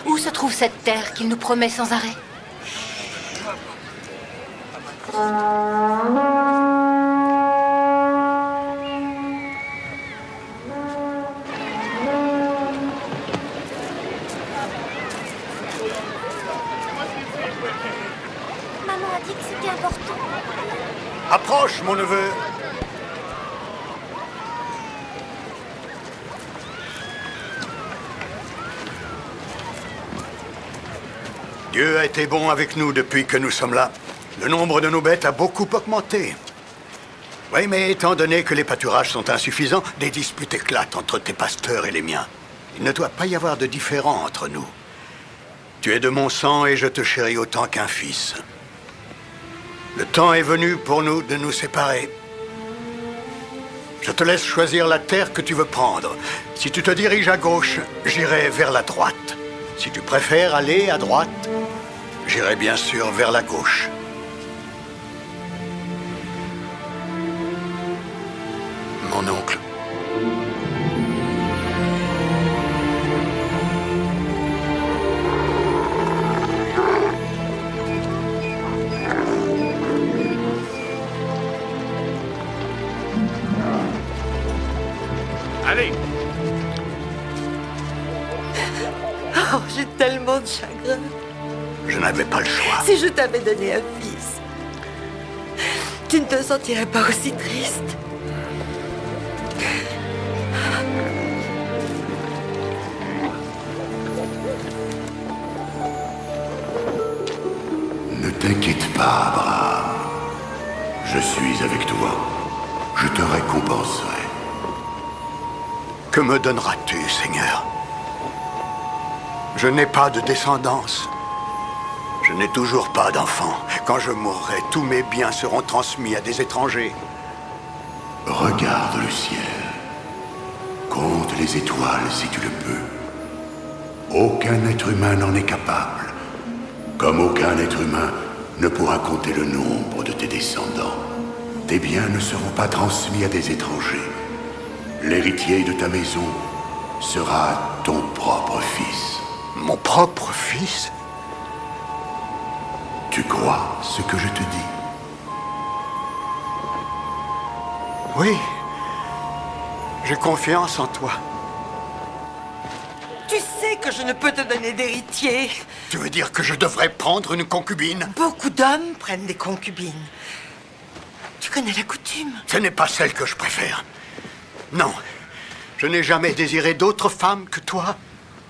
Où se trouve cette terre qu'il nous promet sans arrêt? Maman a dit que c'était important. Approche, mon neveu. Dieu a été bon avec nous depuis que nous sommes là. Le nombre de nos bêtes a beaucoup augmenté. Oui, mais étant donné que les pâturages sont insuffisants, des disputes éclatent entre tes pasteurs et les miens. Il ne doit pas y avoir de différend entre nous. Tu es de mon sang et je te chéris autant qu'un fils. Le temps est venu pour nous de nous séparer. Je te laisse choisir la terre que tu veux prendre. Si tu te diriges à gauche, j'irai vers la droite. Si tu préfères aller à droite, j'irai bien sûr vers la gauche. Mon oncle. Allez! Oh, j'ai tellement de chagrin. Je n'avais pas le choix. Si je t'avais donné un fils, tu ne te sentirais pas aussi triste. Ne t'inquiète pas, Abraham. Je suis avec toi. Je te récompenserai. Que me donneras-tu, Seigneur? Je n'ai pas de descendance. Je n'ai toujours pas d'enfant. Quand je mourrai, tous mes biens seront transmis à des étrangers. Regarde le ciel. Compte les étoiles si tu le peux. Aucun être humain n'en est capable. Comme aucun être humain ne pourra compter le nombre de tes descendants. Tes biens ne seront pas transmis à des étrangers. L'héritier de ta maison sera ton propre fils. Mon propre fils? Tu crois ce que je te dis? Oui. J'ai confiance en toi. Tu sais que je ne peux te donner d'héritier. Tu veux dire que je devrais prendre une concubine? Beaucoup d'hommes prennent des concubines. Tu connais la coutume. Ce n'est pas celle que je préfère. Non. Je n'ai jamais désiré d'autre femme que toi.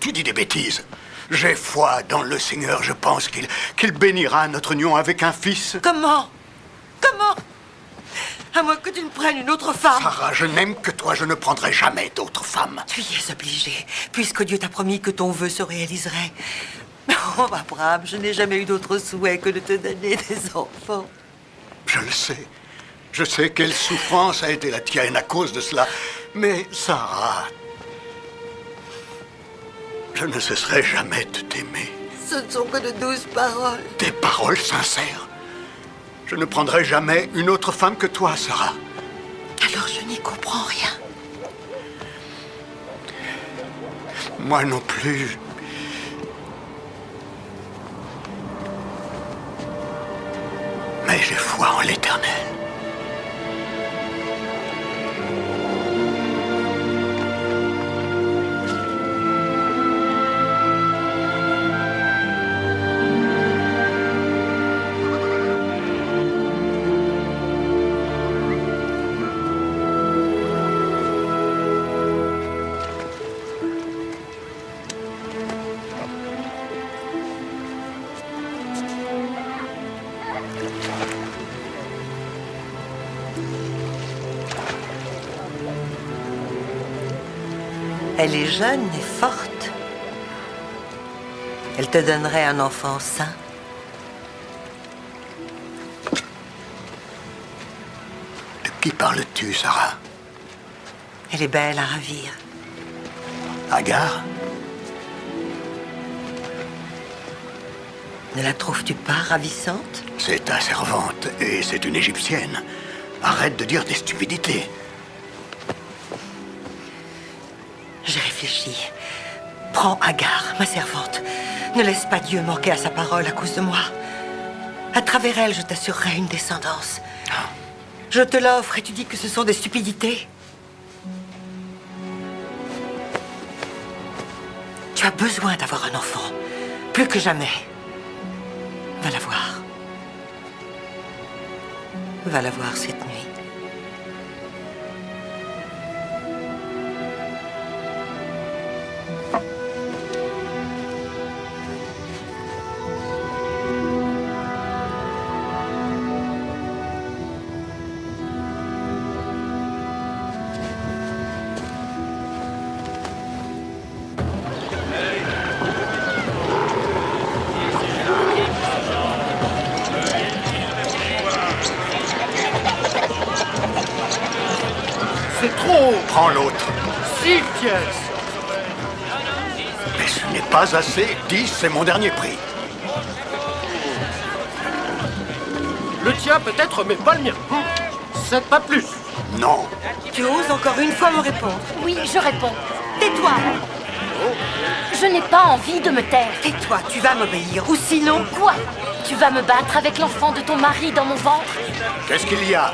Tu dis des bêtises. J'ai foi dans le Seigneur. Je pense qu'il bénira notre union avec un fils. Comment? Comment? À moins que tu ne prennes une autre femme. Sarah, je n'aime que toi. Je ne prendrai jamais d'autre femme. Tu y es obligé, puisque Dieu t'a promis que ton vœu se réaliserait. Oh, Abraham, je n'ai jamais eu d'autre souhait que de te donner des enfants. Je le sais. Je sais quelle souffrance a été la tienne à cause de cela. Mais, Sarah, je ne cesserai jamais de t'aimer. Ce ne sont que de douces paroles. Des paroles sincères. Je ne prendrai jamais une autre femme que toi, Sarah. Alors je n'y comprends rien. Moi non plus. Mais j'ai foi en l'Éternel. Elle est jeune et forte. Elle te donnerait un enfant sain. De qui parles-tu, Sarah? Elle est belle à ravir. Agar? Ne la trouves-tu pas ravissante? C'est ta servante et c'est une Égyptienne. Arrête de dire des stupidités. J'ai réfléchi. Prends Agar, ma servante. Ne laisse pas Dieu manquer à sa parole à cause de moi. À travers elle, je t'assurerai une descendance. Je te l'offre et tu dis que ce sont des stupidités. Tu as besoin d'avoir un enfant, plus que jamais. Va la voir. Va la voir cette nuit. C'est trop! Prends l'autre. 6 pièces! Mais ce n'est pas assez. 10, c'est mon dernier prix. Le tien peut-être, mais pas le mien. 7, pas plus. Non. Tu oses encore une fois me répondre? Oui, je réponds. Tais-toi! Je n'ai pas envie de me taire. Tais-toi, tu vas m'obéir, ou sinon... Quoi? Tu vas me battre avec l'enfant de ton mari dans mon ventre? Qu'est-ce qu'il y a?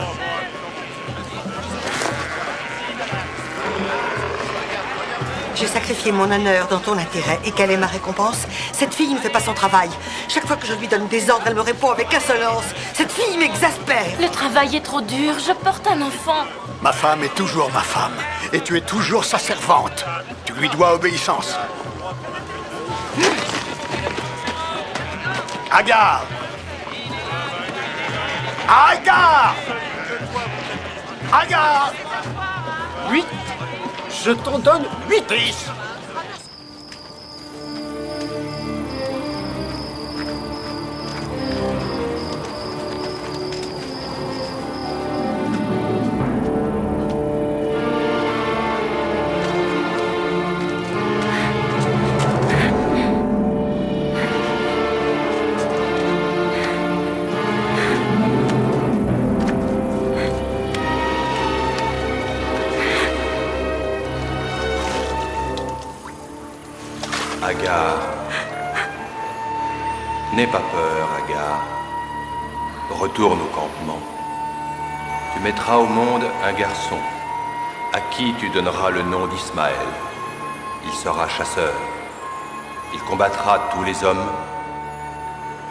J'ai sacrifié mon honneur dans ton intérêt. Et quelle est ma récompense? Cette fille ne fait pas son travail. Chaque fois que je lui donne des ordres, elle me répond avec insolence. Cette fille m'exaspère. Le travail est trop dur. Je porte un enfant. Ma femme est toujours ma femme. Et tu es toujours sa servante. Tu lui dois obéissance. Agar! Agar! Agar! 8. Je t'en donne 8. 10. Agar. N'aie pas peur, Agar. Retourne au campement. Tu mettras au monde un garçon, à qui tu donneras le nom d'Ismaël. Il sera chasseur. Il combattra tous les hommes,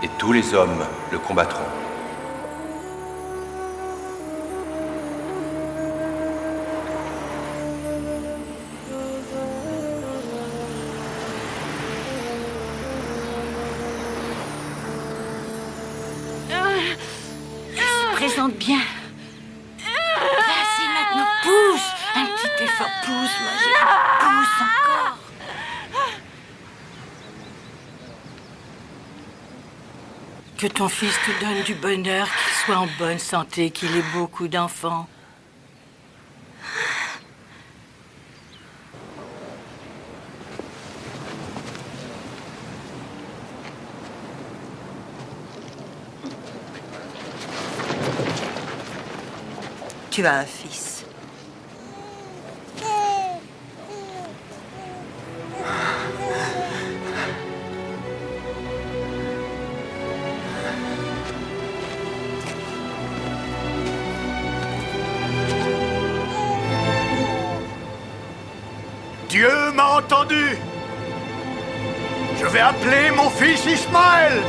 et tous les hommes le combattront. Présente bien. Vas-y maintenant, pousse. Un petit effort, pousse, ma chérie. Pousse encore. Que ton fils te donne du bonheur, qu'il soit en bonne santé, qu'il ait beaucoup d'enfants. Tu as un fils. Dieu m'a entendu. Je vais appeler mon fils Ismaël.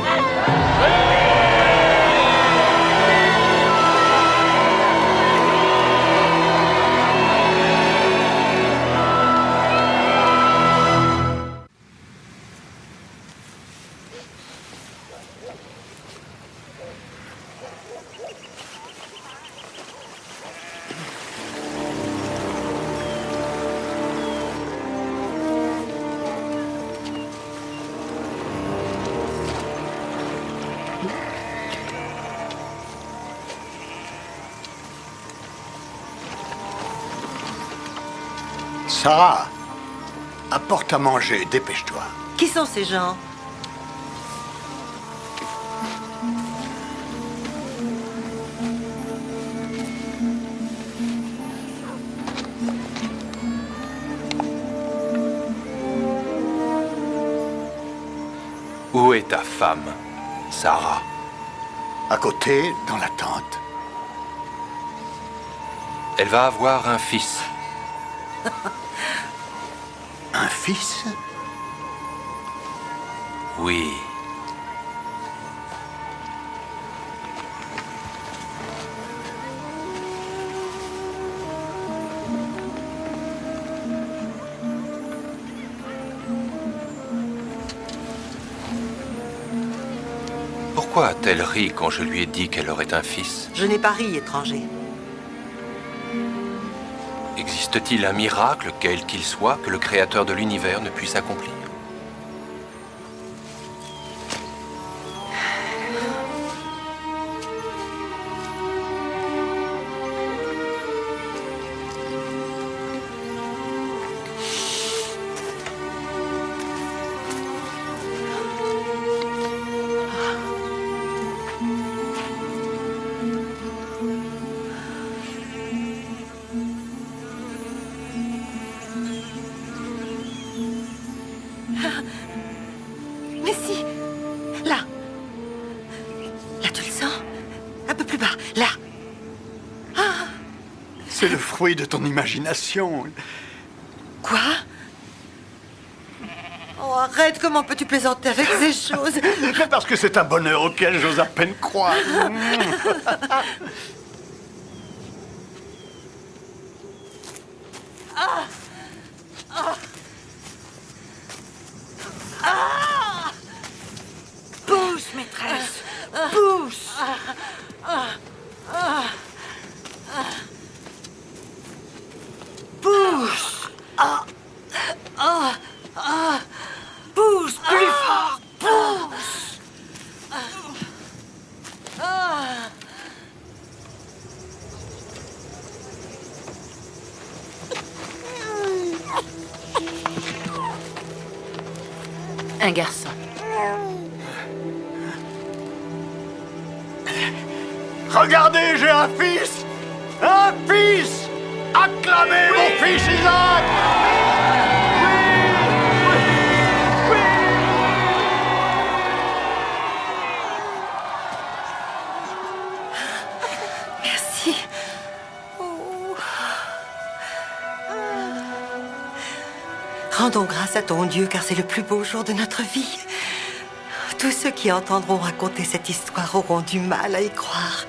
Sarah, apporte à manger, dépêche-toi. Qui sont ces gens? Où est ta femme, Sarah? À côté, dans la tente. Elle va avoir un fils. Un fils? Oui. Pourquoi a-t-elle ri quand je lui ai dit qu'elle aurait un fils? Je n'ai pas ri, étranger. Existe-t-il un miracle, quel qu'il soit, que le Créateur de l'univers ne puisse accomplir? Mais si. Là. Là, tu le sens? Un peu plus bas. Là. C'est le fruit de ton imagination. Quoi? Oh, arrête. Comment peux-tu plaisanter avec ces choses? Mais parce que c'est un bonheur auquel j'ose à peine croire. Pousse, maîtresse. Pousse. Pousse. Pousse plus fort. Pousse. Un garçon. Regardez, j'ai un fils! Un fils! Acclamez mon fils Isaac! Merci. Rendons grâce à ton Dieu, car c'est le plus beau jour de notre vie. Tous ceux qui entendront raconter cette histoire auront du mal à y croire.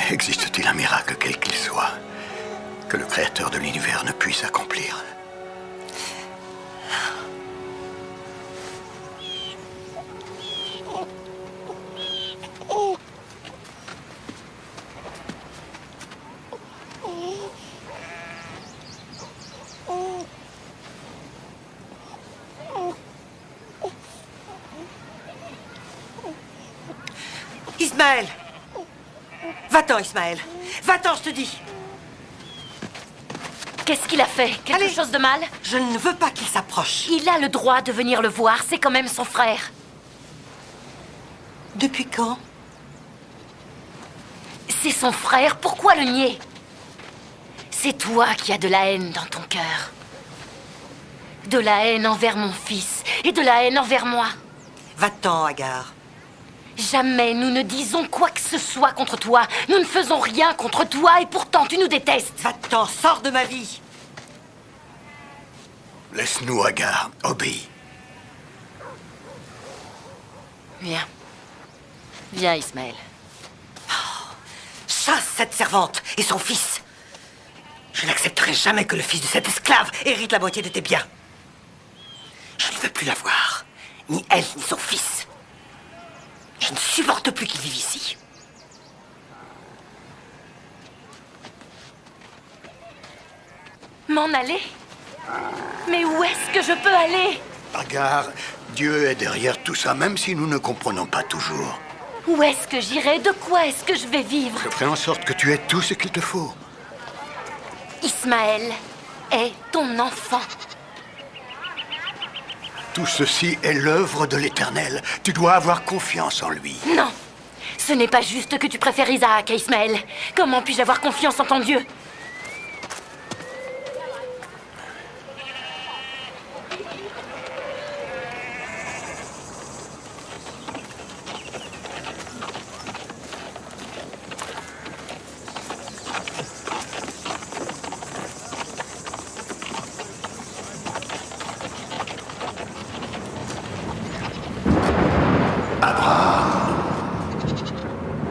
Existe-t-il un miracle, quel qu'il soit, que le Créateur de l'univers ne puisse accomplir? Ismaël! Va-t'en, Ismaël! Va-t'en, je te dis! Qu'est-ce qu'il a fait? Quelque chose de mal? Je ne veux pas qu'il s'approche. Il a le droit de venir le voir, c'est quand même son frère. Depuis quand? C'est son frère, pourquoi le nier? C'est toi qui as de la haine dans ton cœur. De la haine envers mon fils et de la haine envers moi. Va-t'en, Agar. Jamais nous ne disons quoi que ce soit contre toi. Nous ne faisons rien contre toi et pourtant tu nous détestes. Va-t'en, sors de ma vie. Laisse-nous, Agar, obéis. Viens. Viens, Ismaël. Chasse cette servante et son fils. Je n'accepterai jamais que le fils de cet esclave hérite la moitié de tes biens. Je ne veux plus la voir. Ni elle, ni son fils. Je ne supporte plus qu'il vive ici. M'en aller? Mais où est-ce que je peux aller? Agar, Dieu est derrière tout ça, même si nous ne comprenons pas toujours. Où est-ce que j'irai? De quoi est-ce que je vais vivre? Je ferai en sorte que tu aies tout ce qu'il te faut. Ismaël est ton enfant. Tout ceci est l'œuvre de l'Éternel. Tu dois avoir confiance en lui. Non, ce n'est pas juste que tu préfères Isaac à Ismaël. Comment puis-je avoir confiance en ton Dieu?